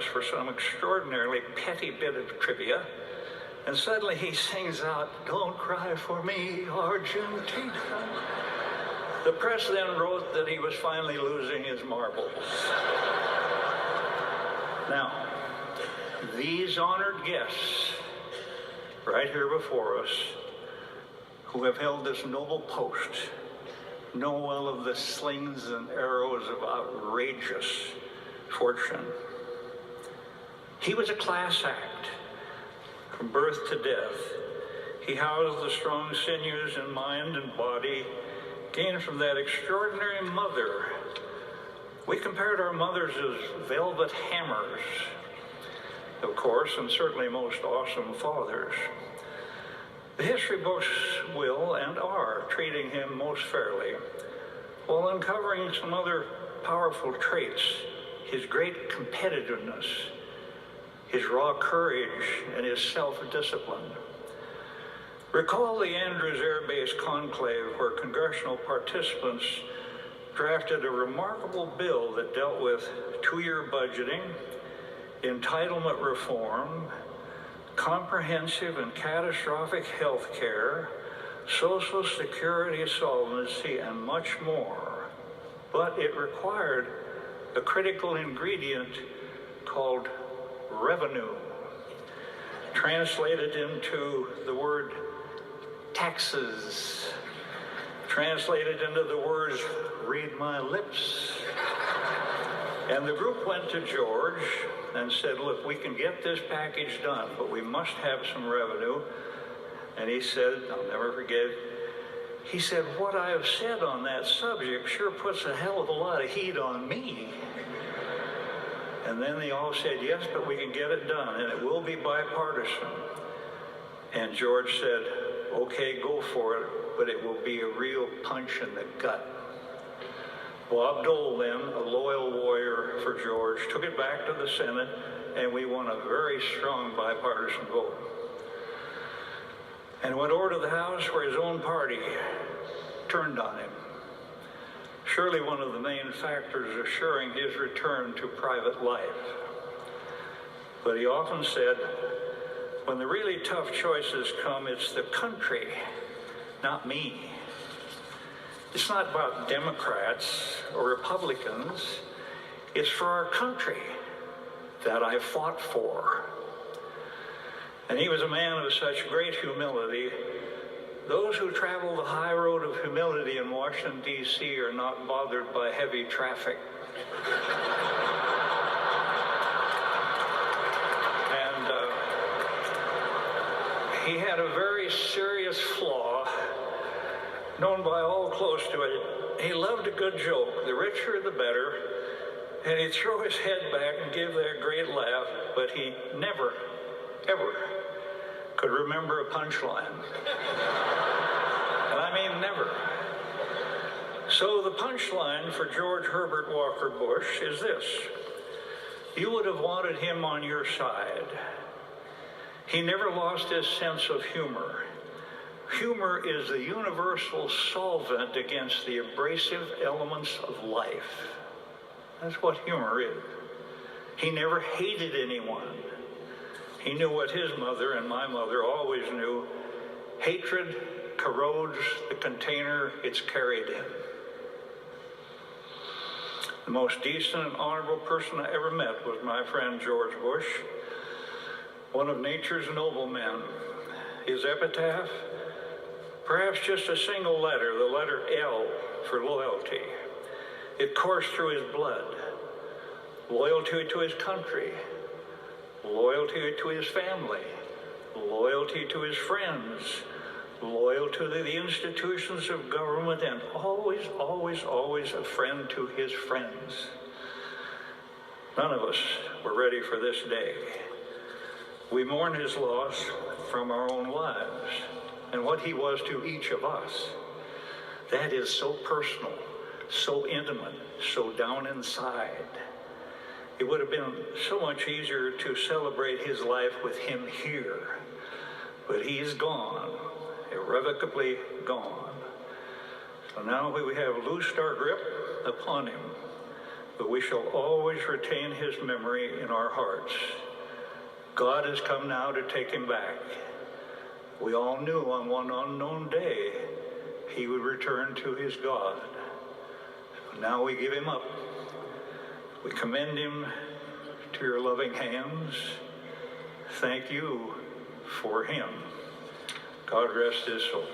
us for some extraordinarily petty bit of trivia, and suddenly he sings out, "Don't cry for me, Argentina." The press then wrote that he was finally losing his marbles. Now, these honored guests, right here before us, who have held this noble post, know well of the slings and arrows of outrageous fortune. He was a class act from birth to death. He housed the strong sinews in mind and body gained from that extraordinary mother. We compared our mothers as velvet hammers, of course, and certainly most awesome fathers. The history books will and are treating him most fairly, while uncovering some other powerful traits: his great competitiveness, his raw courage, and his self-discipline. Recall the Andrews Air Base conclave, where congressional participants drafted a remarkable bill that dealt with two-year budgeting, entitlement reform, comprehensive and catastrophic health care, Social Security solvency, and much more. But it required a critical ingredient called revenue, translated into the word taxes, translated into the words, "read my lips." And the group went to George and said, "Look, we can get this package done, but we must have some revenue." And he said, I'll never forget, he said, "What I have said on that subject sure puts a hell of a lot of heat on me." And then they all said, "Yes, but we can get it done, and it will be bipartisan." And George said, "Okay, go for it, but it will be a real punch in the gut." Bob Dole, then, a loyal warrior for George, took it back to the Senate, and we won a very strong bipartisan vote. And went over to the House, where his own party turned on him. Surely one of the main factors assuring his return to private life. But he often said, when the really tough choices come, it's the country, not me. It's not about Democrats or Republicans. It's for our country that I fought for. And he was a man of such great humility. Those who travel the high road of humility in Washington, D.C. are not bothered by heavy traffic. And he had a very serious flaw, known by all close to it. He loved a good joke, the richer the better, and he'd throw his head back and give that great laugh, but he never, ever could remember a punchline. And I mean never. So the punchline for George Herbert Walker Bush is this: you would have wanted him on your side. He never lost his sense of humor. Humor is the universal solvent against the abrasive elements of life. That's what humor is. He never hated anyone. He knew what his mother and my mother always knew: hatred corrodes the container it's carried in. The most decent and honorable person I ever met was my friend George Bush, one of nature's noblemen. His epitaph, perhaps just a single letter, the letter L for loyalty. It coursed through his blood. Loyalty to his country, loyalty to his family, loyalty to his friends, loyalty to the institutions of government, and always, always, always a friend to his friends. None of us were ready for this day. We mourn his loss from our own lives and what he was to each of us. That is so personal, so intimate, so down inside. It would have been so much easier to celebrate his life with him here, but he is gone, irrevocably gone. So now we have loosed our grip upon him. but we shall always retain his memory in our hearts. God has come now to take him back. We all knew on one unknown day he would return to his God. Now we give him up. We commend him to your loving hands. Thank you for him. God rest his soul.